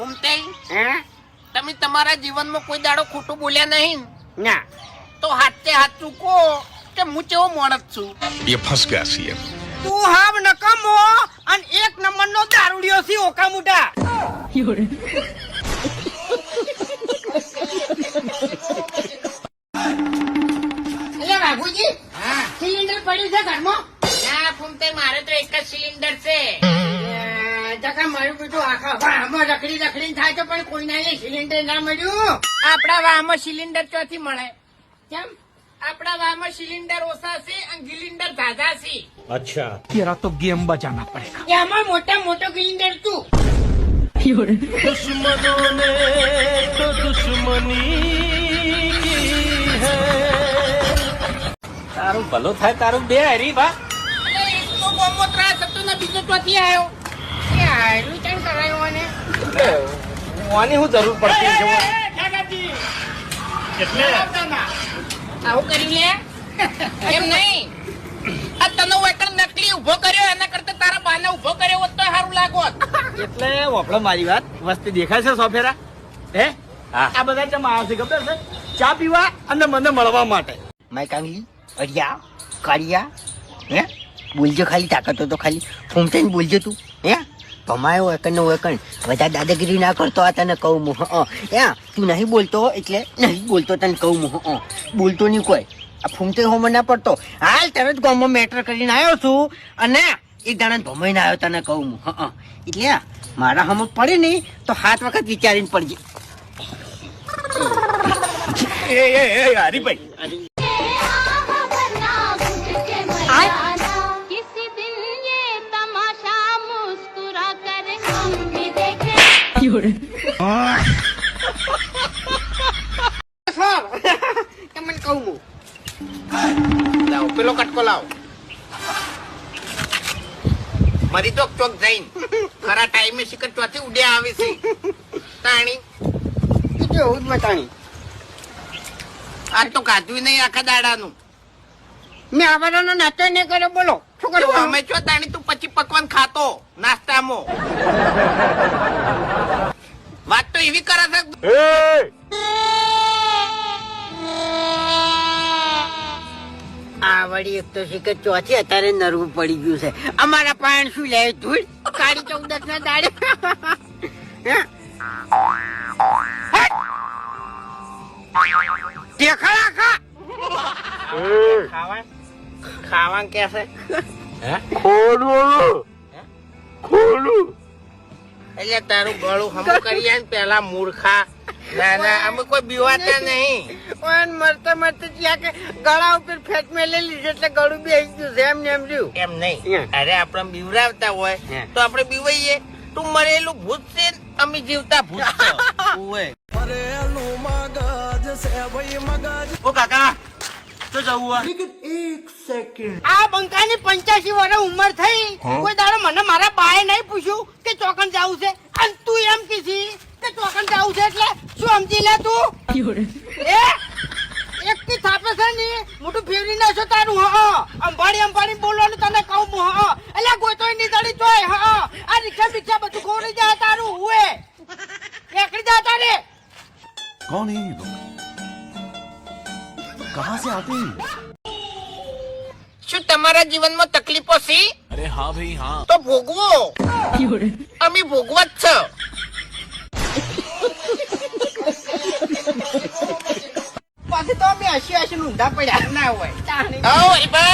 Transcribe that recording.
ઘૂમતે હે તમે તમારા જીવનમાં કોઈ દાડો ખોટું બોલ્યા નહીં ના તો હાથે હાથું કહો કે હું કેવો માણસ છું. ये फंस गया सीएम. તું હાવ નકમો અને એક નંબરનો દારૂડિયો છે ઓકા મુઢા. એટલે બાબુજી સિલિન્ડર પડ્યું છે ઘરમાં. ના ઘૂમતે મારે તો એક જ સિલિન્ડર છે. જકા મારું બેટું આખા વાહમાં રખડી થાય તો પણ કોઈ ના સિલિન્ડર ના મળ્યું. આપણા વાહમાં સિલિન્ડર ચોથી મળે. કેમ? આપણા વાહમાં સિલિન્ડર ઓછા છે અને ગિલિન્ડર ઝાઝા છે. तेरा तो गेम बजाना पड़ेगा. એમાં મોટા મોટો સિલિન્ડર તું. તારું ભલો થાય તારું બે હરી બા. એટલે એક તો ગોમો ત્રાસ હતો ને બીજો ચોથી આવ્યો. એ હારું કેમ કરાયું અને આની હું જરૂર પડતી છે? એટલે આવું કરી લે એમ નહીં. આ તને એકણ નકલી ઉભો કર્યો એના કરતા તારા બાને ઉભો કર્યો હોત તો સારું લાગોત. એટલે વાપરો મારી વાત વસ્તી દેખાય છે સોફેરા હે આ બધા ચમ આવે છે ખબર છે ચા પીવા અને મને મળવા માટે. માય કાંગલી અરિયા કાળિયા હે બોલજો ખાલી તાકાત તો ખાલી ફૂમતાઈને બોલજો તું હે ભમાયો એકણ નો એકણ બધા દાદાગીરી ના કરતો આ તને કહું હું હે તું નહીં બોલતો એટલે નહીં બોલતો તને કહું હું બોલતો નહીં કોઈ આ ફૂમતે હોમ ના પડતો હાલ તરત ગામમાં મેટર કરીને આવ્યો છું અને એક દાણા ભમાઈને આવ્યો તને કહું હું એટલે મારા હમ પડે નહીં તો 7 વખત વિચારીને પડજે. એ હરીભાઈ किसी दिन ये तमाशा मुस्कुरा कर हम भी देखें. તમને કહું હું લાવો પેલો કટકો લાવો. મારી તો ચોક જઈને ખરા ટાઈમે શિકર ચોથી ઉડ્યા આવે છે તાણી. એવું જ બતાણી આજ તો કાધું નહીં આખા દાડાનું. મેં આવવાનો નાસ્તો નહીં કર્યો બોલો શું તો કરું અમે છો તાણી તું પછી પકવાન ખાતો નાસ્તામાં. વાત તો એવી કરે છે. આ વળી એક તો શીખર ચોથી અત્યારે નરવું પડી ગયું છે અમારા પાણ શું લે ધૂળ કાળી 14 ના દાડે દેખાડા ખા ખાવા કે છે એટલે તારું ગળું હમું કરી આય ને પેલા મૂર્ખા. ના ના અમે કોઈ બીવાતા નહીં. ઓન મરતા મરતા જ્યાં કે ગળા ઉપર ફેટ મેલી લીધી એટલે ગળું બેસી ગયું છે એમ ને એમ રહ્યું એમ નહીં. અરે આપણે બીવરાવતા હોય તો આપણે બીવાઈએ. તું મરેલું ભૂત છે ને અમે જીવતા ભૂત છે. ઓ કાકા તો જવું આ બંકાની 85 વર્ષ ઉંમર થઈ કોઈ દાડો મને મારા બાએ નહીં પૂછ્યું કે ચોકન જાવું છે અને તું એમ કીધી કે ચોકન જાવું છે એટલે શું સમજી લે તું એ એક થી થાપે છે ને મોટું ફેરવી નાખો તારું અંબાડી બોલવાનું તને કહું હું એટલે ગોતોય ની દડી તોય આ રિક્ષા બધું ખોરી જાય તારું હુએ એકડી જા તારે. कौन है ये लोग? कहाँ से आते हैं? શું તમારા જીવનમાં તકલીફો છે? अरे हाँ भाई हाँ. તો ભોગવો. અમે ભોગવા જ છે. પછી તો અમે હસી ઊંધા પડ્યા ના હોય ઓ હરીભાઈ